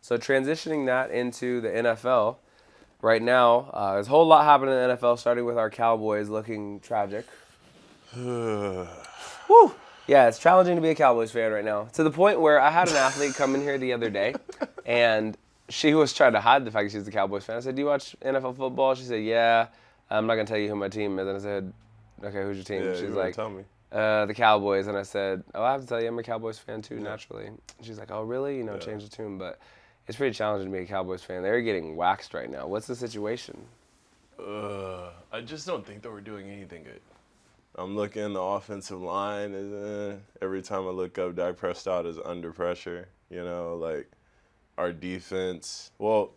So transitioning that into the NFL, right now, there's a whole lot happening in the NFL, starting with our Cowboys looking tragic. Woo! Yeah, it's challenging to be a Cowboys fan right now. To the point where I had an athlete come in here the other day, and she was trying to hide the fact that she's a Cowboys fan. I said, "Do you watch NFL football?" She said, "Yeah." I'm not going to tell you who my team is. And I said, "Okay, who's your team?" Yeah, She's you like, tell me. The Cowboys. And I said, "Oh, I have to tell you, I'm a Cowboys fan too, Yeah. naturally." She's like, "Oh, really?" Yeah. Change the tune. But it's pretty challenging to be a Cowboys fan. They're getting waxed right now. What's the situation? I just don't think that we're doing anything good. I'm looking, the offensive line is every time I look up, Dak Prescott is under pressure. Like our defense. Well,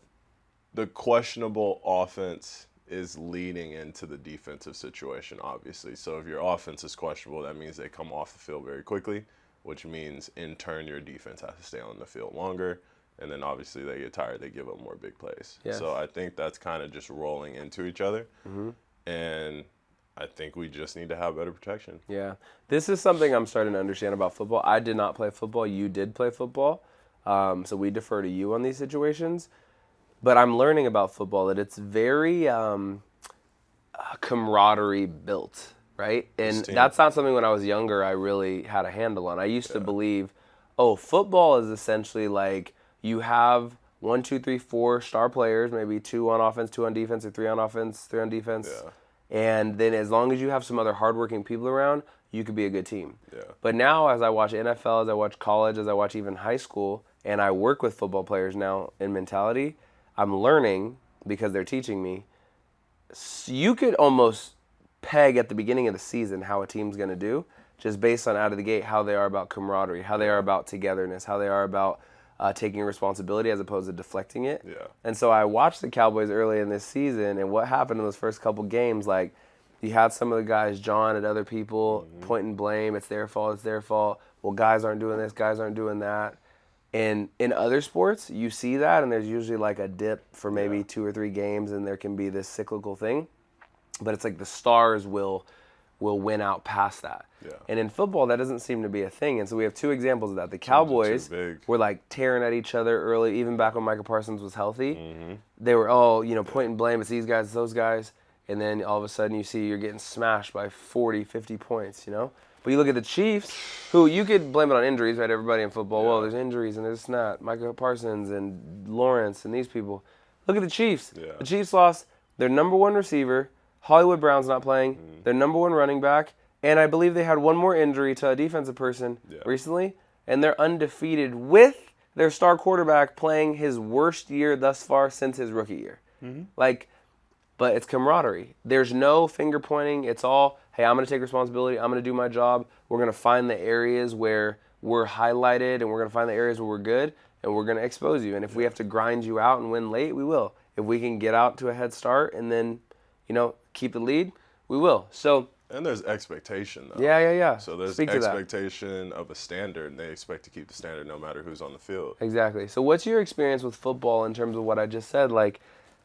the questionable offense is leading into the defensive situation, obviously. So if your offense is questionable, that means they come off the field very quickly, which means in turn your defense has to stay on the field longer. And then obviously they get tired, they give up more big plays. Yes. So I think that's kind of just rolling into each other. Mm-hmm. And I think we just need to have better protection. Yeah. This is something I'm starting to understand about football. I did not play football. You did play football. So we defer to you on these situations. But I'm learning about football that it's very camaraderie built, right? And that's not something when I was younger I really had a handle on. I used to believe, football is essentially like you have 1, 2, 3, 4 star players, maybe 2 on offense, 2 on defense, or 3 on offense, 3 on defense. Yeah. And then as long as you have some other hardworking people around, you could be a good team. Yeah. But now as I watch NFL, as I watch college, as I watch even high school, and I work with football players now in mentality, I'm learning, because they're teaching me, you could almost peg at the beginning of the season how a team's going to do, just based on out of the gate how they are about camaraderie, how they are about togetherness, how they are about taking responsibility as opposed to deflecting it. Yeah. And so I watched the Cowboys early in this season, and what happened in those first couple games, like you had some of the guys jawing at other people, pointing blame, it's their fault, it's their fault. Well, guys aren't doing this, guys aren't doing that. And in other sports, you see that, and there's usually like a dip for maybe 2 or 3 games, and there can be this cyclical thing. But it's like the stars will win out past that. Yeah. And in football, that doesn't seem to be a thing. And so we have 2 examples of that. The Cowboys were like tearing at each other early, even back when Micah Parsons was healthy. Mm-hmm. They were pointing blame. It's these guys, it's those guys. And then all of a sudden you see you're getting smashed by 40, 50 points, But you look at the Chiefs, who you could blame it on injuries, right? Everybody in football, well, there's injuries and there's not. Micah Parsons and Lawrence and these people. Look at the Chiefs. Yeah. The Chiefs lost their number 1 receiver. Hollywood Brown's not playing. Their number 1 running back. And I believe they had one more injury to a defensive person recently. And they're undefeated with their star quarterback playing his worst year thus far since his rookie year. Mm-hmm. But it's camaraderie. There's no finger pointing. It's all, hey, I'm going to take responsibility. I'm going to do my job. We're going to find the areas where we're highlighted, and we're going to find the areas where we're good, and we're going to expose you. And if we have to grind you out and win late, we will. If we can get out to a head start and then, keep the lead, we will. And there's expectation, though. Yeah. So there's Speak to that. expectation of a standard, and they expect to keep the standard no matter who's on the field. Exactly. So what's your experience with football in terms of what I just said? Like,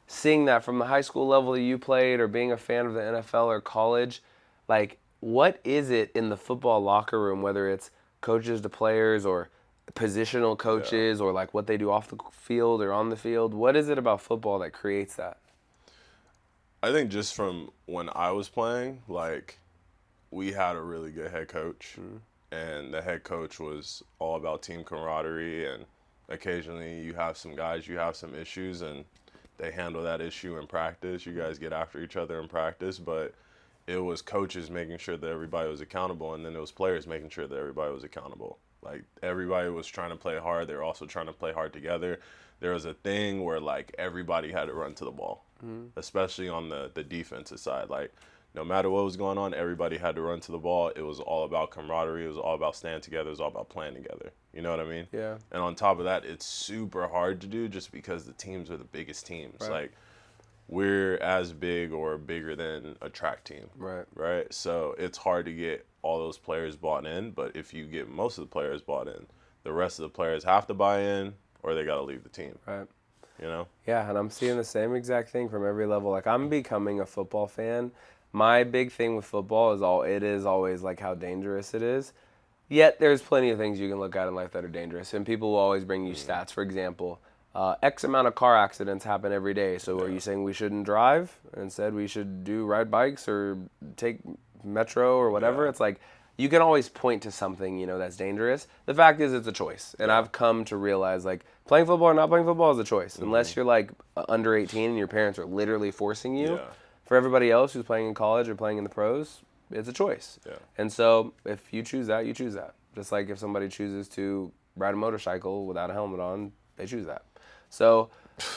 seeing that from the high school level that you played, or being a fan of the NFL or college, like, what is it in the football locker room, whether it's coaches to players or positional coaches or like what they do off the field or on the field? What is it about football that creates that? I think just from when I was playing, like, we had a really good head coach, and the head coach was all about team camaraderie, and occasionally you have some guys, you have some issues, and they handle that issue in practice. You guys get after each other in practice, but it was coaches making sure that everybody was accountable, and then it was players making sure that everybody was accountable. Like, everybody was trying to play hard. They were also trying to play hard together. There was a thing where, like, everybody had to run to the ball, especially on the defensive side. Like, no matter what was going on, everybody had to run to the ball. It was all about camaraderie. It was all about staying together. It was all about playing together. You know what I mean? Yeah. And on top of that, it's super hard to do just because the teams are the biggest teams. Right. Like, we're as big or bigger than a track team. Right? So it's hard to get all those players bought in, but if you get most of the players bought in, the rest of the players have to buy in or they got to leave the team. Right. Yeah, and I'm seeing the same exact thing from every level. Like, I'm becoming a football fan. My big thing with football is always like how dangerous it is. Yet there's plenty of things you can look at in life that are dangerous, and people will always bring you stats. For example, X amount of car accidents happen every day. So are you saying we shouldn't drive? Instead, we should ride bikes or take metro or whatever? Yeah. It's like you can always point to something, that's dangerous. The fact is it's a choice. And I've come to realize like playing football or not playing football is a choice. Unless you're like under 18 and your parents are literally forcing you. Yeah. For everybody else who's playing in college or playing in the pros, it's a choice. Yeah. And so if you choose that, you choose that. Just like if somebody chooses to ride a motorcycle without a helmet on, they choose that. So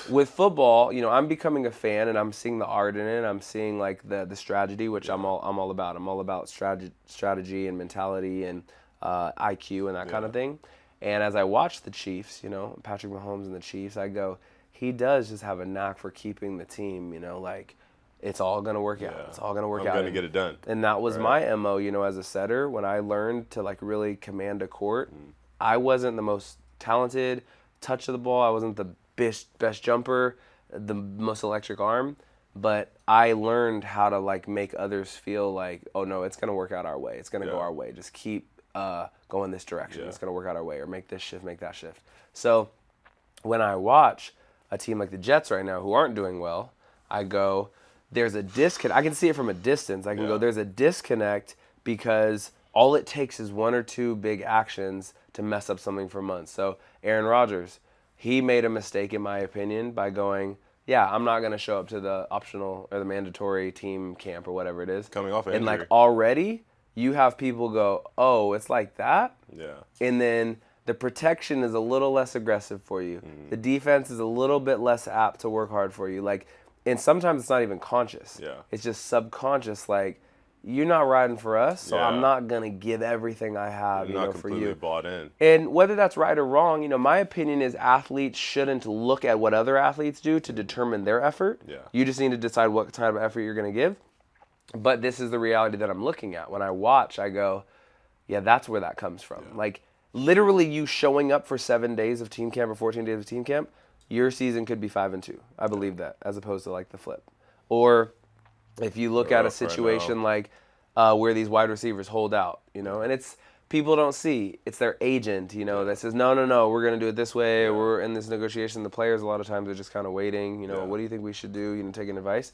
with football, I'm becoming a fan and I'm seeing the art in it. I'm seeing like the strategy, which I'm all about. I'm all about strategy and mentality and IQ and that kind of thing. And as I watch the Chiefs, Patrick Mahomes and the Chiefs, I go, he does just have a knack for keeping the team, like it's all going to work out. It's all going to work out. I'm going to get it done. And that was my MO, as a setter. When I learned to like really command a court, I wasn't the most talented touch of the ball. I wasn't the best jumper, the most electric arm, but I learned how to like make others feel like, oh no, it's going to work out our way. It's going to go our way. Just keep going this direction. It's going to work out our way, or make this shift, make that shift. So when I watch a team like the Jets right now who aren't doing well, I go, there's a disconnect. I can see it from a distance. I can go, there's a disconnect because all it takes is one or two big actions to mess up something for months. So Aaron Rodgers, he made a mistake, in my opinion, by going, I'm not going to show up to the optional or the mandatory team camp or whatever it is. Coming off an injury. And like already you have people go, oh, it's like that? Yeah. And then the protection is a little less aggressive for you. The defense is a little bit less apt to work hard for you. Like, and sometimes it's not even conscious. Yeah. It's just subconscious, like, you're not riding for us, so I'm not going to give everything I have, for you. Not completely bought in. And whether that's right or wrong, my opinion is athletes shouldn't look at what other athletes do to determine their effort. Yeah. You just need to decide what type of effort you're going to give. But this is the reality that I'm looking at. When I watch, I go, that's where that comes from. Yeah. Like, literally you showing up for 7 days of team camp or 14 days of team camp, your season could be 5-2. I believe that, as opposed to like the flip. Or if you look at a situation like where these wide receivers hold out, and it's people don't see. It's their agent, that says, no, we're going to do it this way. Or we're in this negotiation. The players a lot of times are just kind of waiting, what do you think we should do, taking advice.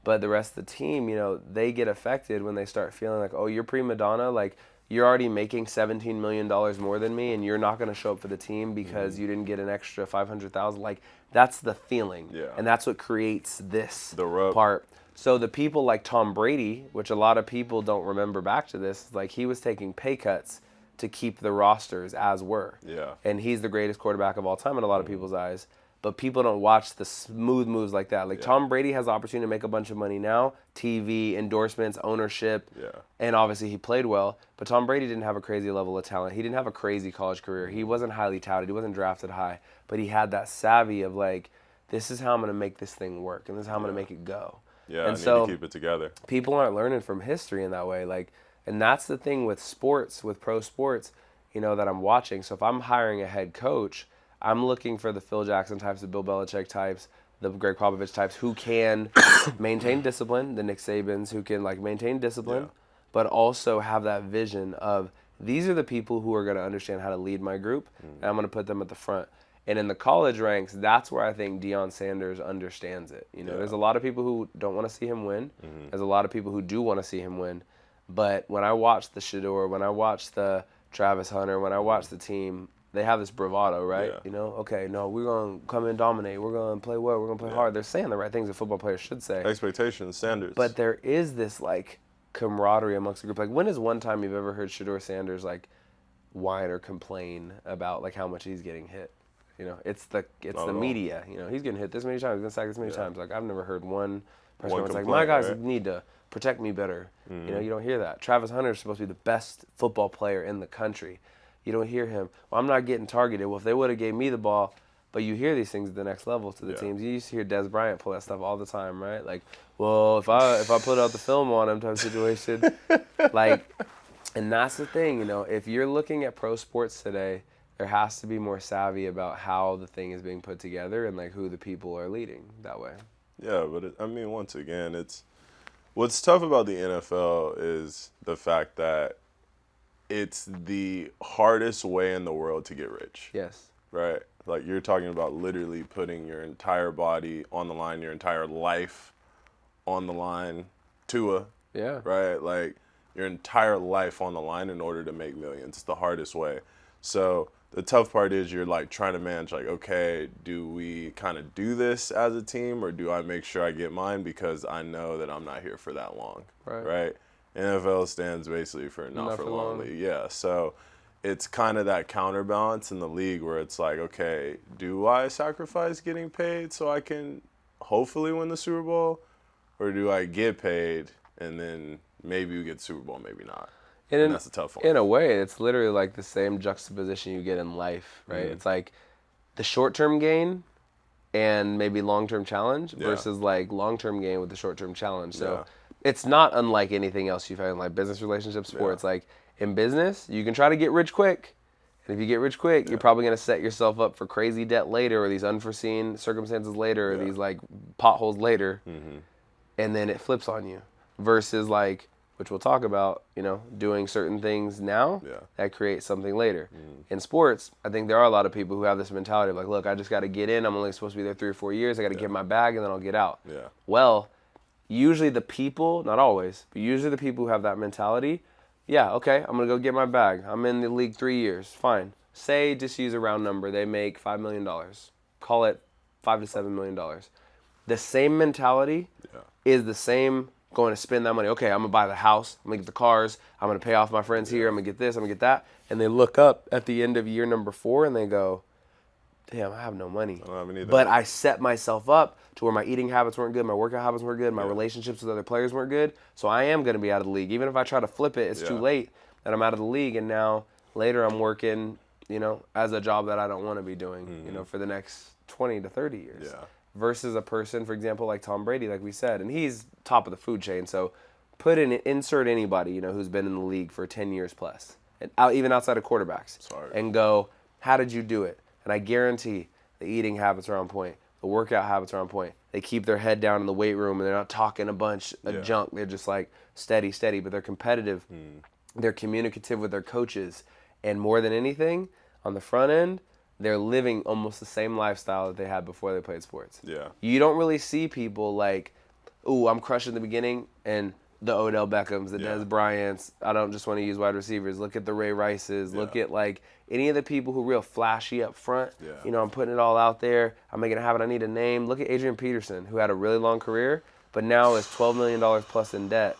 But the rest of the team, they get affected when they start feeling like, oh, you're prima donna, like you're already making $17 million more than me and you're not going to show up for the team because you didn't get an extra $500,000. Like, that's the feeling. Yeah. And that's what creates this The rub. part. So the people like Tom Brady, which a lot of people don't remember back to this, like he was taking pay cuts to keep the rosters as were. Yeah. And he's the greatest quarterback of all time in a lot of people's eyes. But people don't watch the smooth moves like that. Like Tom Brady has the opportunity to make a bunch of money now, TV, endorsements, ownership, and obviously he played well. But Tom Brady didn't have a crazy level of talent. He didn't have a crazy college career. He wasn't highly touted. He wasn't drafted high. But he had that savvy of like, this is how I'm going to make this thing work, and this is how I'm going to make it go. Yeah, and I need so to keep it together. People aren't learning from history in that way. Like, and that's the thing with sports, with pro sports, that I'm watching. So if I'm hiring a head coach, I'm looking for the Phil Jackson types, the Bill Belichick types, the Greg Popovich types who can maintain discipline, the Nick Sabans who can like maintain discipline, but also have that vision of these are the people who are going to understand how to lead my group, and I'm going to put them at the front. And in the college ranks, that's where I think Deion Sanders understands it. There's a lot of people who don't want to see him win. There's a lot of people who do want to see him win. But when I watch the Shador, when I watch the Travis Hunter, when I watch the team, they have this bravado, right? Yeah. Okay, no, we're going to come in and dominate. We're going to play well. We're going to play hard. They're saying the right things that football players should say. Expectations, standards. But there is this, like, camaraderie amongst the group. Like, when is one time you've ever heard Shador Sanders, like, whine or complain about, like, how much he's getting hit? It's the media. He's getting hit this many times. He's been sacked this many times. Like, I've never heard one person that's like, my guys need to protect me better. You don't hear that. Travis Hunter is supposed to be the best football player in the country. You don't hear him. Well, I'm not getting targeted. Well, if they would have gave me the ball, but you hear these things at the next level to the teams. You used to hear Des Bryant pull that stuff all the time, right? Like, well, if I put out the film on him type of situation, like, and that's the thing, if you're looking at pro sports today, there has to be more savvy about how the thing is being put together and like who the people are leading that way. Yeah, but once again, what's tough about the NFL is the fact that it's the hardest way in the world to get rich. Yes. Right? Like, you're talking about literally putting your entire body on the line, your entire life on the line. Tua, Yeah. right? Like, your entire life on the line in order to make millions. It's the hardest way. So the tough part is you're like trying to manage, like, okay, do we kind of do this as a team, or do I make sure I get mine because I know that I'm not here for that long, right? NFL stands basically for not for long. Yeah, so it's kind of that counterbalance in the league where it's like, okay, do I sacrifice getting paid so I can hopefully win the Super Bowl, or do I get paid and then maybe we get the Super Bowl, maybe not? And that's a tough one. In a way, it's literally like the same juxtaposition you get in life, right? It's like the short-term gain and maybe long-term challenge versus like long-term gain with the short-term challenge. So it's not unlike anything else you've had in like business relationships, sports. Like in business, you can try to get rich quick. And if you get rich quick, you're probably going to set yourself up for crazy debt later, or these unforeseen circumstances later, or these like potholes later. And then it flips on you versus like, which we'll talk about, you know, doing certain things now that create something later. In sports, I think there are a lot of people who have this mentality of like, look, I just got to get in. I'm only supposed to be there 3 or 4 years. I got to get my bag and then I'll get out. Well, usually the people, not always, but usually the people who have that mentality, okay, I'm going to go get my bag. I'm in the league 3 years. Fine. Say, just use a round number, they make $5 million. Call it $5 to $7 million. The same mentality is the same going to spend that money. Okay, I'm going to buy the house. I'm going to get the cars. I'm going to pay off my friends here. I'm going to get this. I'm going to get that. And they look up at the end of year number 4 and they go, damn, I have no money. I don't have any of that. But I set myself up to where my eating habits weren't good, my workout habits weren't good, my relationships with other players weren't good. So I am going to be out of the league. Even if I try to flip it, it's too late and I'm out of the league. And now later I'm working, you know, as a job that I don't want to be doing, you know, for the next 20 to 30 years. Versus a person, for example, like Tom Brady, like we said, and he's top of the food chain. So insert anybody, you know, who's been in the league for 10 years plus, and even outside of quarterbacks, and go, how did you do it? And I guarantee the eating habits are on point. The workout habits are on point. They keep their head down in the weight room and they're not talking a bunch of junk. They're just like steady, but they're competitive. They're communicative with their coaches. And more than anything, on the front end, they're living almost the same lifestyle that they had before they played sports. You don't really see people like, ooh, I'm crushing the beginning, and the Odell Beckhams, the Des Bryants. I don't just want to use wide receivers. Look at the Ray Rices. Look at like any of the people who are real flashy up front. You know, I'm putting it all out there. I'm making it happen. I need a name. Look at Adrian Peterson, who had a really long career, but now is $12 million plus in debt.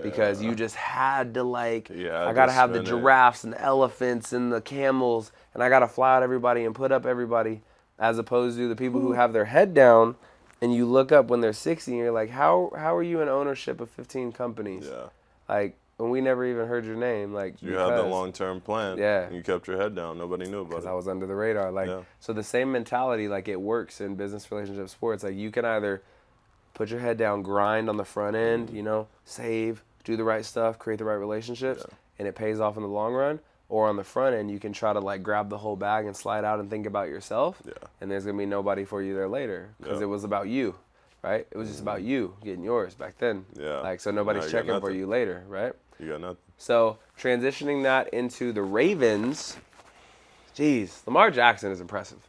Because you just had to like, I got to have the giraffes and the elephants and the camels, and I got to fly out everybody and put up everybody, as opposed to the people who have their head down, and you look up when they're 60 and you're like, how are you in ownership of 15 companies? Like, when we never even heard your name. Like, you had the long-term plan. And you kept your head down. Nobody knew about it. Because I was under the radar. Like, so the same mentality, like, it works in business, relationship, sports. Like, you can either put your head down, grind on the front end, you know, save, do the right stuff, create the right relationships, and it pays off in the long run. Or on the front end, you can try to like grab the whole bag and slide out and think about yourself, and there's going to be nobody for you there later because it was about you, right? It was just about you getting yours back then. Like, so nobody's checking for you later, right? You got nothing. So transitioning that into the Ravens, geez, Lamar Jackson is impressive.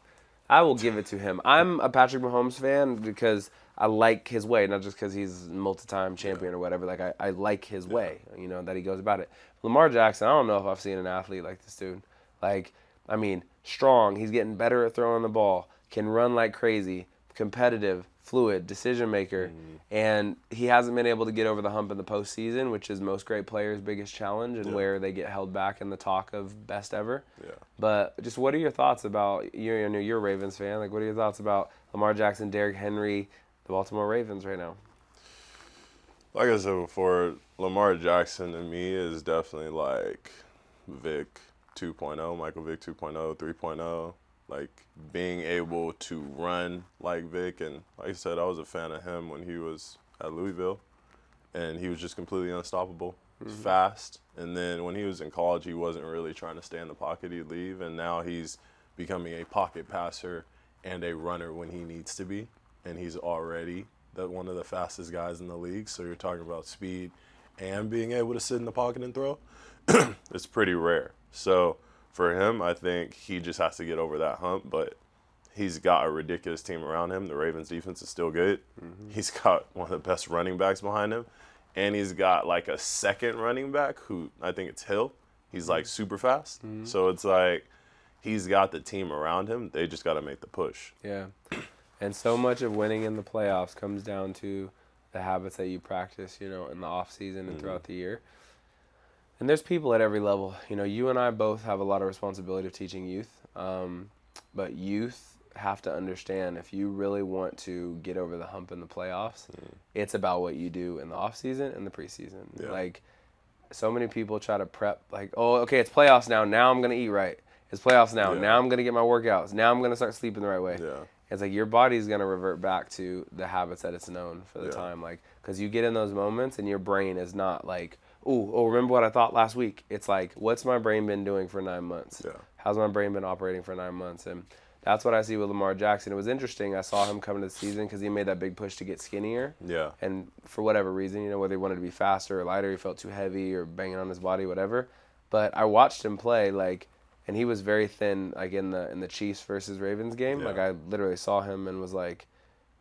I will give it to him. I'm a Patrick Mahomes fan because I like his way, not just because he's a multi-time champion or whatever. Like, I like his way, you know, that he goes about it. Lamar Jackson, I don't know if I've seen an athlete like this dude. Like, I mean, strong. He's getting better at throwing the ball, can run like crazy, competitive, fluid, decision maker. And he hasn't been able to get over the hump in the postseason, which is most great players' biggest challenge and where they get held back in the talk of best ever. But just what are your thoughts about, you're a Ravens fan, like what are your thoughts about Lamar Jackson, Derrick Henry, the Baltimore Ravens right now? Like I said before, Lamar Jackson to me is definitely like Vic 2.0, Michael Vick 2.0, 3.0. Like being able to run like Vic, and like I said, I was a fan of him when he was at Louisville, and he was just completely unstoppable, fast. And then when he was in college, he wasn't really trying to stay in the pocket, he'd leave, and now he's becoming a pocket passer and a runner when he needs to be, and he's already one of the fastest guys in the league. So you're talking about speed and being able to sit in the pocket and throw. It's pretty rare. So for him, I think he just has to get over that hump. But he's got a ridiculous team around him. The Ravens defense is still good. He's got one of the best running backs behind him. And he's got like a second running back who, I think it's Hill. He's like super fast. So it's like he's got the team around him. They just got to make the push. Yeah. And so much of winning in the playoffs comes down to the habits that you practice, in the off season and throughout the year. And there's people at every level. You and I both have a lot of responsibility of teaching youth. But youth have to understand, if you really want to get over the hump in the playoffs, it's about what you do in the off season and the preseason. Yeah. Like, so many people try to prep, like, oh, okay, it's playoffs now. Now I'm going to eat right. It's playoffs now. Yeah. Now I'm going to get my workouts. Now I'm going to start sleeping the right way. Yeah. It's like your body's going to revert back to the habits that it's known for the time. Like, because you get in those moments and your brain is not like, oh, remember what I thought last week? It's like, what's my brain been doing for 9 months? Yeah. How's my brain been operating for 9 months? And that's what I see with Lamar Jackson. It was interesting. I saw him come into the season because he made that big push to get skinnier. Yeah. And for whatever reason, whether he wanted to be faster or lighter, he felt too heavy or banging on his body, whatever. But I watched him play, like, and he was very thin, like in the Chiefs versus Ravens game. Yeah. Like, I literally saw him and was like,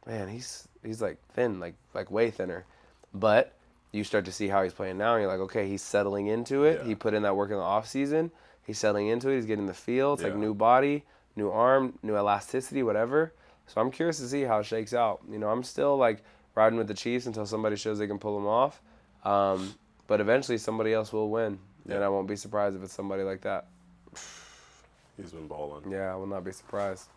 man, he's like thin, like way thinner. But you start to see how he's playing now, and you're like, okay, he's settling into it. Yeah. He put in that work in the off season. He's settling into it. He's getting the feel. It's like Yeah. new body, new arm, new elasticity, whatever. So I'm curious to see how it shakes out. I'm still like riding with the Chiefs until somebody shows they can pull them off. But eventually somebody else will win, and I won't be surprised if it's somebody like that. He's been balling. Yeah, I will not be surprised.